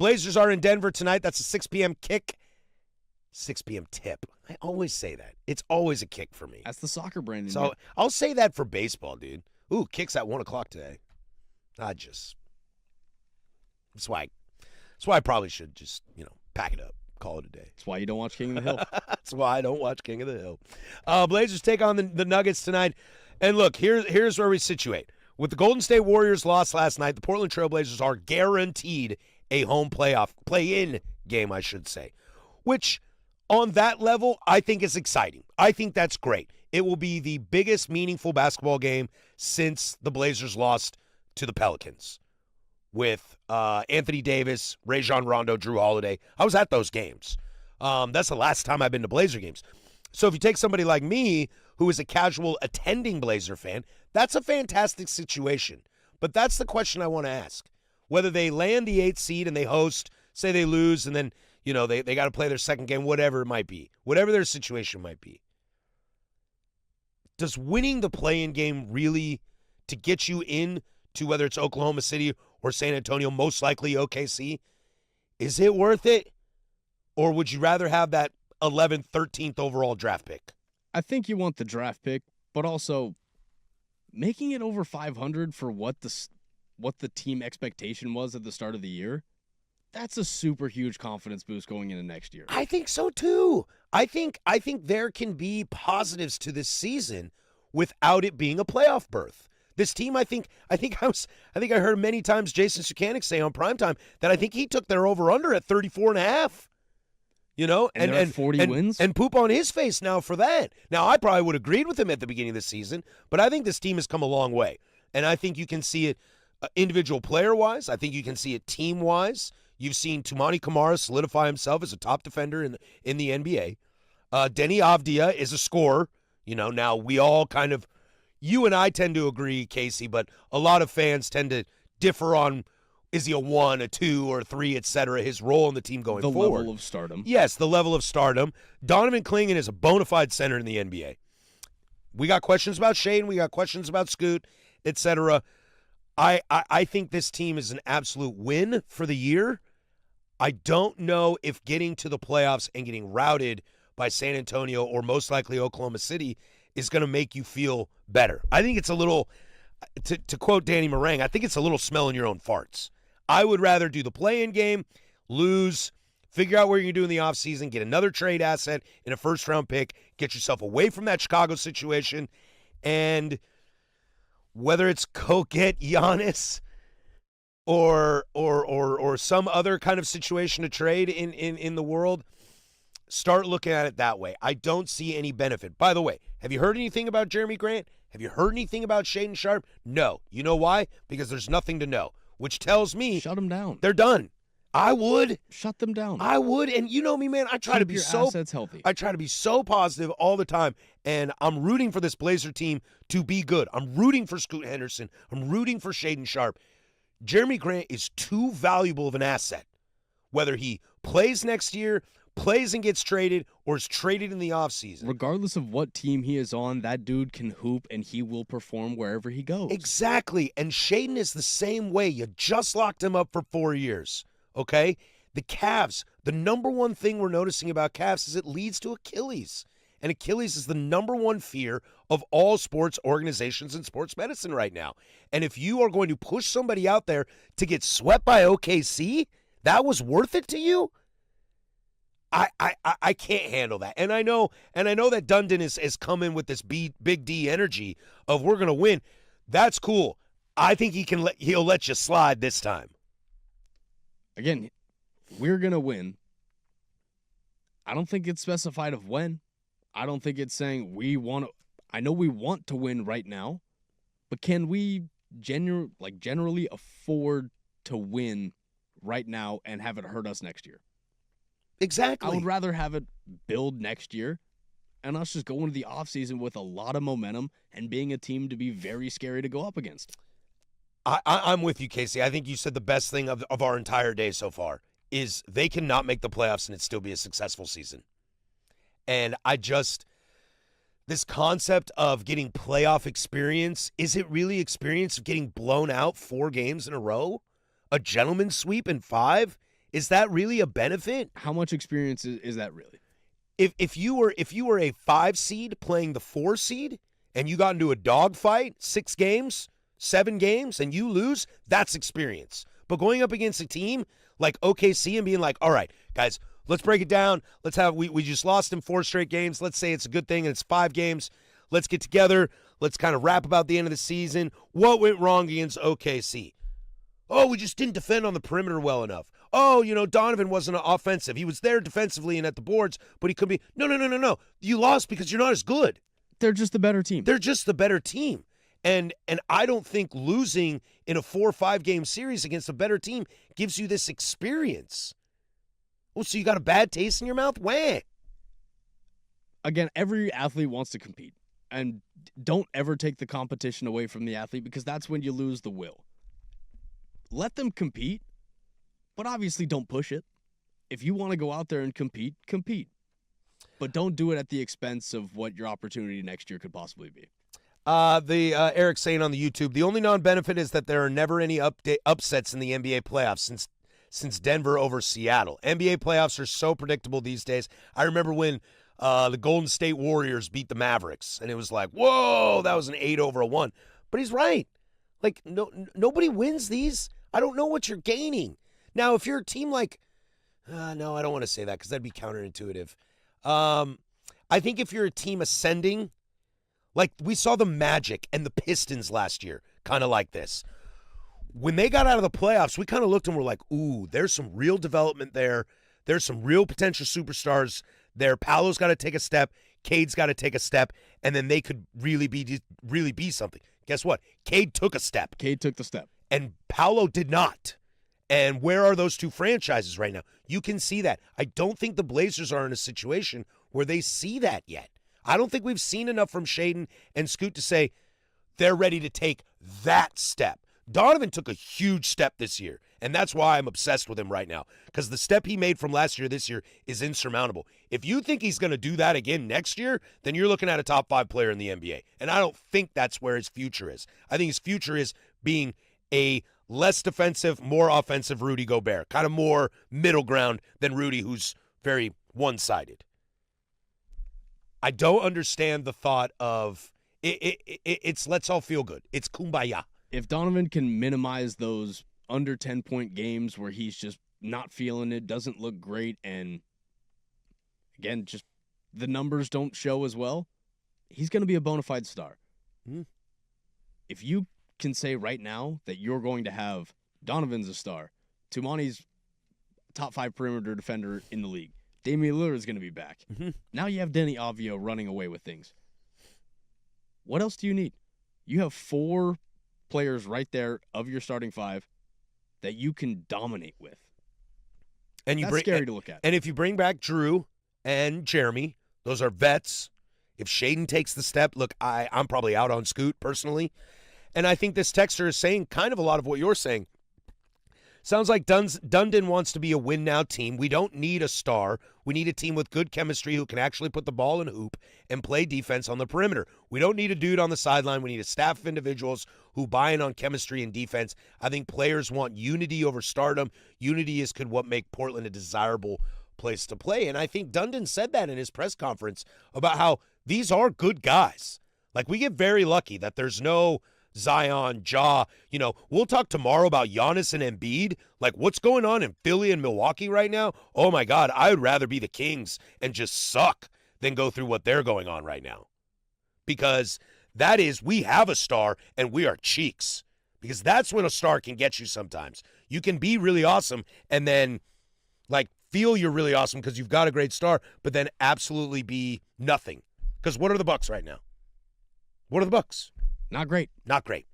Blazers are in Denver tonight. That's a 6 p.m. kick. 6 p.m. tip. I always say that. It's always a kick for me. That's the soccer brand. So I'll say that for baseball, dude. Ooh, kicks at 1 o'clock today. That's why I probably should just, pack it up. Call it a day. That's why you don't watch King of the Hill. That's why I don't watch King of the Hill. Blazers take on the Nuggets tonight. And look, here's where we situate. With the Golden State Warriors loss last night, the Portland Trail Blazers are guaranteed a home play-in game, I should say, which on that level I think is exciting. I think that's great. It will be the biggest meaningful basketball game since the Blazers lost to the Pelicans with Anthony Davis, Rajon Rondo, Drew Holiday. I was at those games. That's the last time I've been to Blazer games. So if you take somebody like me, who is a casual attending Blazer fan, that's a fantastic situation. But that's the question I want to ask. Whether they land the 8th seed and they host, say they lose, and then, they got to play their second game, whatever it might be, whatever their situation might be. Does winning the play-in game really, to get you in to whether it's Oklahoma City or San Antonio, most likely OKC, is it worth it? Or would you rather have that 11th, 13th overall draft pick? I think you want the draft pick, but also making it over 500 for what the team expectation was at the start of the year, that's a super huge confidence boost going into next year. I think so too. I think there can be positives to this season without it being a playoff berth. This team, I think I heard many times Jason Sukanik say on primetime that I think he took their over-under at 34.5. And 40 wins? And poop on his face now for that. Now, I probably would have agreed with him at the beginning of the season, but I think this team has come a long way. And I think you can see it individual player-wise. I think you can see it team-wise. You've seen Toumani Camara solidify himself as a top defender in the NBA. Denny Avdia is a scorer. Now we all kind of, you and I tend to agree, Casey, but a lot of fans tend to differ on, is he a 1, a 2, or a 3, et cetera, his role in the team going forward. The level of stardom. Yes, the level of stardom. Donovan Clingan is a bona fide center in the NBA. We got questions about Shane. We got questions about Scoot, et cetera. I think this team is an absolute win for the year. I don't know if getting to the playoffs and getting routed by San Antonio or most likely Oklahoma City is going to make you feel better. I think it's a little, to quote Danny Marang, I think it's a little smelling your own farts. I would rather do the play-in game, lose, figure out what you're going to do in the offseason, get another trade asset in a first-round pick, get yourself away from that Chicago situation, and whether it's go get Giannis or some other kind of situation to trade in the world, start looking at it that way. I don't see any benefit. By the way, have you heard anything about Jeremy Grant? Have you heard anything about Shaedon Sharpe? No. You know why? Because there's nothing to know, which tells me shut them down. They're done. I would shut them down. I would, and you know me, man. I try to be so assets healthy. I try to be so positive all the time, and I'm rooting for this Blazer team to be good. I'm rooting for Scoot Henderson. I'm rooting for Shaedon Sharpe. Jeremy Grant is too valuable of an asset, whether he plays next year, plays and gets traded, or is traded in the offseason. Regardless of what team he is on, that dude can hoop, and he will perform wherever he goes. Exactly, and Shaedon is the same way. You just locked him up for 4 years. Okay? The Cavs, the number one thing we're noticing about Cavs is it leads to Achilles. And Achilles is the number one fear of all sports organizations and sports medicine right now. And if you are going to push somebody out there to get swept by OKC, that was worth it to you? I can't handle that. And I know that Dundon has come in with this big D energy of we're going to win. That's cool. I think he'll let you slide this time. Again, we're going to win. I don't think it's specified of when. I don't think it's saying we want to. I know we want to win right now, but can we generally afford to win right now and have it hurt us next year? Exactly. I would rather have it build next year and us just go into the offseason with a lot of momentum and being a team to be very scary to go up against. I'm with you, Casey. I think you said the best thing of our entire day so far is they cannot make the playoffs and it still be a successful season. And this concept of getting playoff experience, is it really experience of getting blown out 4 games in a row? A gentleman's sweep in 5? Is that really a benefit? How much experience is that really? If you were a 5 seed playing the 4 seed and you got into a dogfight, 6 games, 7 games, and you lose, that's experience. But going up against a team like OKC and being like, all right, guys, let's break it down. We just lost in 4 straight games. Let's say it's a good thing and it's 5 games. Let's get together. Let's kind of rap about the end of the season. What went wrong against OKC? Oh, we just didn't defend on the perimeter well enough. Oh, Donovan wasn't offensive. He was there defensively and at the boards, but he could be. No. You lost because you're not as good. They're just the better team. They're just the better team. And I don't think losing in a 4 or 5 game series against a better team gives you this experience. Oh, so you got a bad taste in your mouth? Wah. Again, every athlete wants to compete. And don't ever take the competition away from the athlete, because that's when you lose the will. Let them compete, but obviously don't push it. If you want to go out there and compete. But don't do it at the expense of what your opportunity next year could possibly be. Eric saying on the YouTube, the only non-benefit is that there are never any upsets in the NBA playoffs since Denver over Seattle. NBA playoffs are so predictable these days. I remember when the Golden State Warriors beat the Mavericks, and it was like, whoa, that was an 8-1. But he's right. Like, nobody wins these. I don't know what you're gaining. Now, if you're a team like, no, I don't want to say that because that'd be counterintuitive. I think if you're a team ascending, like we saw the Magic and the Pistons last year, kind of like this. When they got out of the playoffs, we kind of looked and were like, ooh, there's some real development there. There's some real potential superstars there. Paolo's got to take a step. Cade's got to take a step, and then they could really be something. Guess what? Cade took a step. Cade took the step. And Paolo did not. And where are those two franchises right now? You can see that. I don't think the Blazers are in a situation where they see that yet. I don't think we've seen enough from Shaedon and Scoot to say they're ready to take that step. Donovan took a huge step this year, and that's why I'm obsessed with him right now, because the step he made from last year this year is insurmountable. If you think he's going to do that again next year, then you're looking at a top 5 player in the NBA, and I don't think that's where his future is. I think his future is being a less defensive, more offensive Rudy Gobert, kind of more middle ground than Rudy, who's very one-sided. I don't understand the thought of it's let's all feel good. It's kumbaya. If Donovan can minimize those under 10-point games where he's just not feeling it, doesn't look great, and again, just the numbers don't show as well, he's going to be a bona fide star. Mm. If you can say right now that you're going to have Donovan's a star, Tumani's top 5 perimeter defender in the league, Damian Lillard is going to be back. Mm-hmm. Now you have Denny Avdija running away with things. What else do you need? You have 4 players right there of your starting 5 that you can dominate with. And that's scary to look at. And if you bring back Drew and Jeremy, those are vets. If Shaedon takes the step, look, I'm probably out on Scoot personally. And I think this texter is saying kind of a lot of what you're saying. Sounds like Dundon wants to be a win-now team. We don't need a star. We need a team with good chemistry who can actually put the ball in hoop and play defense on the perimeter. We don't need a dude on the sideline. We need a staff of individuals who buy in on chemistry and defense. I think players want unity over stardom. Unity could what make Portland a desirable place to play. And I think Dundon said that in his press conference about how these are good guys. Like, we get very lucky that there's no Zion, Ja. We'll talk tomorrow about Giannis and Embiid. Like, what's going on in Philly and Milwaukee right now? Oh, my God, I would rather be the Kings and just suck than go through what they're going on right now. Because that is, we have a star and we are cheeks. Because that's when a star can get you sometimes. You can be really awesome and then, feel you're really awesome because you've got a great star, but then absolutely be nothing. Because what are the Bucks right now? What are the Bucks? Not great. Not great.